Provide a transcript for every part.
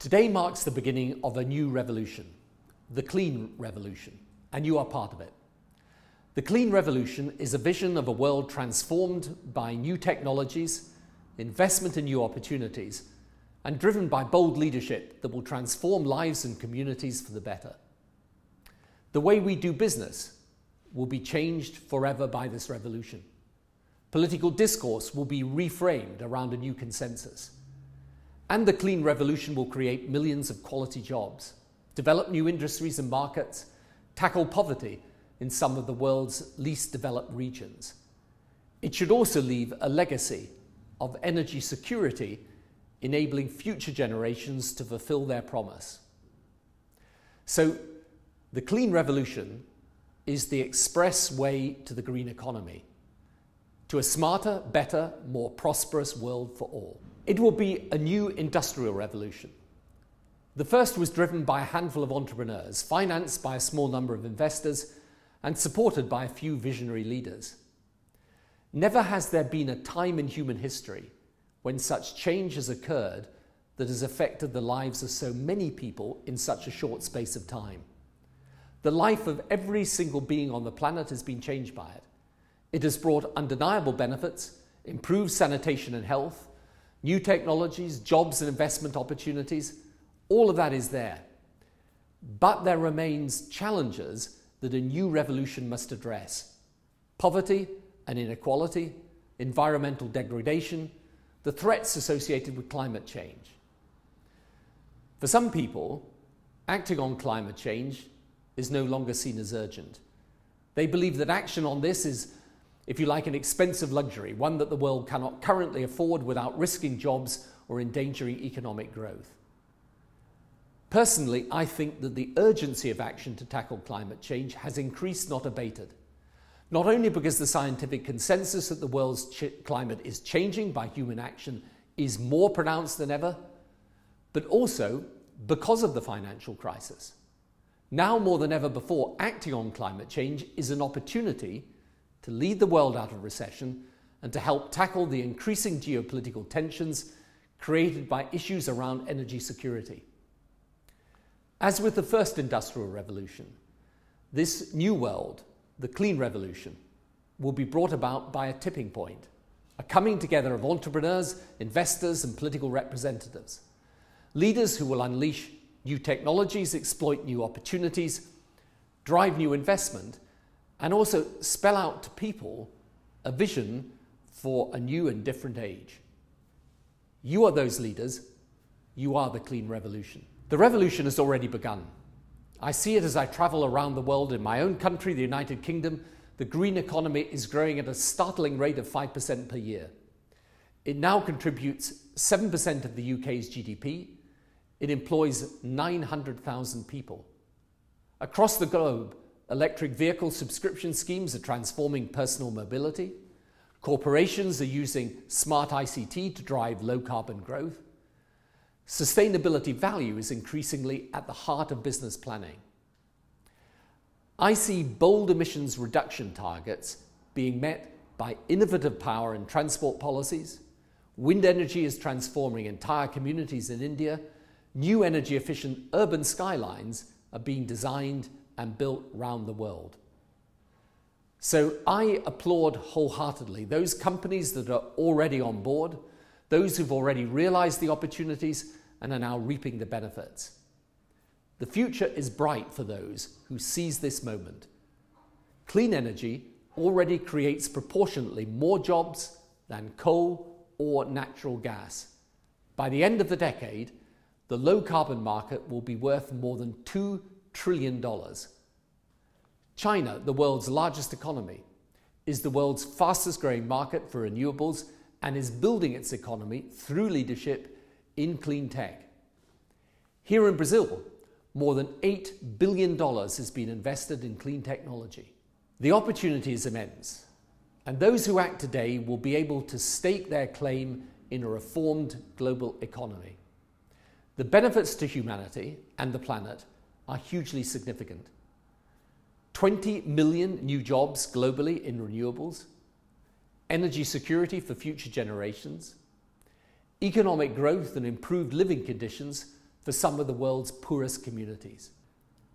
Today marks the beginning of a new revolution, the clean revolution, and you are part of it. The clean revolution is a vision of a world transformed by new technologies, investment in new opportunities, and driven by bold leadership that will transform lives and communities for the better. The way we do business will be changed forever by this revolution. Political discourse will be reframed around a new consensus. And the clean revolution will create millions of quality jobs, develop new industries and markets, tackle poverty in some of the world's least developed regions. It should also leave a legacy of energy security, enabling future generations to fulfill their promise. So, the clean revolution is the express way to the green economy, to a smarter, better, more prosperous world for all. It will be a new industrial revolution. The first was driven by a handful of entrepreneurs, financed by a small number of investors, and supported by a few visionary leaders. Never has there been a time in human history when such change has occurred that has affected the lives of so many people in such a short space of time. The life of every single being on the planet has been changed by it. It has brought undeniable benefits, improved sanitation and health, new technologies, jobs and investment opportunities. All of that is there. But there remains challenges that a new revolution must address. Poverty and inequality, environmental degradation, the threats associated with climate change. For some people, acting on climate change is no longer seen as urgent. They believe that action on this is, if you like, an expensive luxury, one that the world cannot currently afford without risking jobs or endangering economic growth. Personally, I think that the urgency of action to tackle climate change has increased, not abated. Not only because the scientific consensus that the world's climate is changing by human action is more pronounced than ever, but also because of the financial crisis. Now more than ever before, acting on climate change is an opportunity to lead the world out of recession and to help tackle the increasing geopolitical tensions created by issues around energy security. As with the first industrial revolution, this new world, the clean revolution, will be brought about by a tipping point, a coming together of entrepreneurs, investors, and political representatives. Leaders who will unleash new technologies, exploit new opportunities, drive new investment, and also spell out to people a vision for a new and different age. You are those leaders. You are the clean revolution. The revolution has already begun. I see it as I travel around the world. In my own country, the United Kingdom, the green economy is growing at a startling rate of 5% per year. It now contributes 7% of the UK's GDP. It employs 900,000 people. Across the globe, electric vehicle subscription schemes are transforming personal mobility. Corporations are using smart ICT to drive low-carbon growth. Sustainability value is increasingly at the heart of business planning. I see bold emissions reduction targets being met by innovative power and transport policies. Wind energy is transforming entire communities in India. New energy-efficient urban skylines are being designed and built around the world. So I applaud wholeheartedly those companies that are already on board, those who've already realized the opportunities and are now reaping the benefits. The future is bright for those who seize this moment. Clean energy already creates proportionately more jobs than coal or natural gas. By the end of the decade, the low-carbon market will be worth more than $2 trillion. China, the world's largest economy, is the world's fastest-growing market for renewables and is building its economy through leadership in clean tech. Here in Brazil, more than $8 billion has been invested in clean technology. The opportunity is immense, and those who act today will be able to stake their claim in a reformed global economy. The benefits to humanity and the planet are hugely significant. 20 million new jobs globally in renewables, energy security for future generations, economic growth and improved living conditions for some of the world's poorest communities.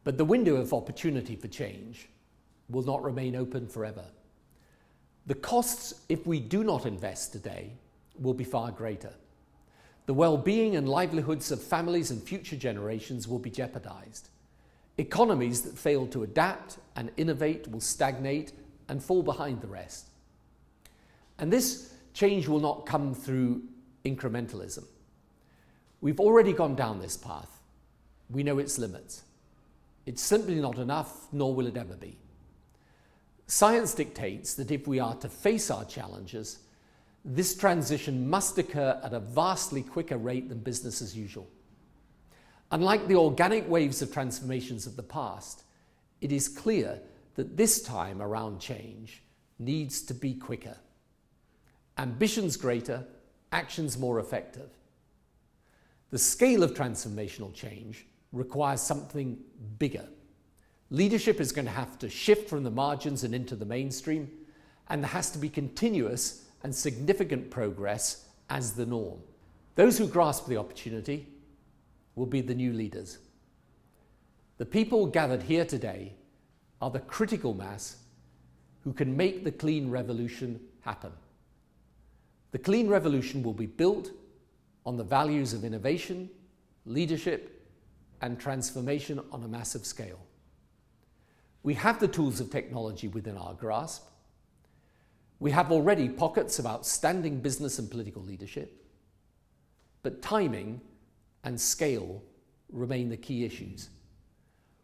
But the window of opportunity for change will not remain open forever. The costs, if we do not invest today, will be far greater. The well-being and livelihoods of families and future generations will be jeopardized. Economies that fail to adapt and innovate will stagnate and fall behind the rest. And this change will not come through incrementalism. We've already gone down this path. We know its limits. It's simply not enough, nor will it ever be. Science dictates that if we are to face our challenges, this transition must occur at a vastly quicker rate than business as usual. Unlike the organic waves of transformations of the past, it is clear that this time around change needs to be quicker. Ambitions greater, actions more effective. The scale of transformational change requires something bigger. Leadership is going to have to shift from the margins and into the mainstream, and there has to be continuous and significant progress as the norm. Those who grasp the opportunity will be the new leaders. The people gathered here today are the critical mass who can make the clean revolution happen. The clean revolution will be built on the values of innovation, leadership, and transformation on a massive scale. We have the tools of technology within our grasp. We have already pockets of outstanding business and political leadership, but timing and scale remain the key issues.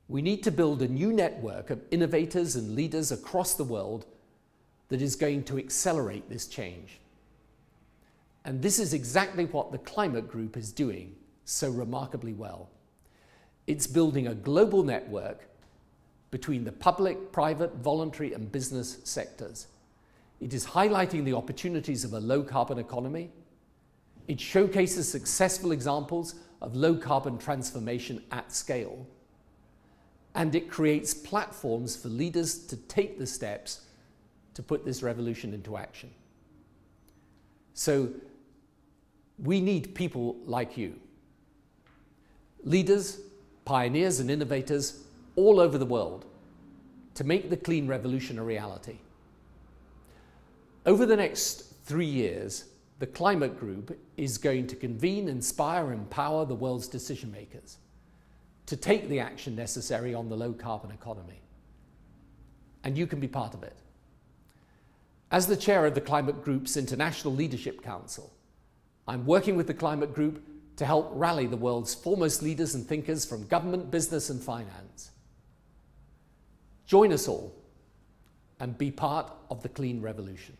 We need to build a new network of innovators and leaders across the world that is going to accelerate this change. And this is exactly what the Climate Group is doing so remarkably well. It's building a global network between the public, private, voluntary, and business sectors. It is highlighting the opportunities of a low-carbon economy. It showcases successful examples of low-carbon transformation at scale. And it creates platforms for leaders to take the steps to put this revolution into action. So we need people like you. Leaders, pioneers, and innovators all over the world to make the clean revolution a reality. Over the next 3 years, the Climate Group is going to convene, inspire, and empower the world's decision makers to take the action necessary on the low-carbon economy. And you can be part of it. As the chair of the Climate Group's International Leadership Council, I'm working with the Climate Group to help rally the world's foremost leaders and thinkers from government, business, and finance. Join us all and be part of the clean revolution.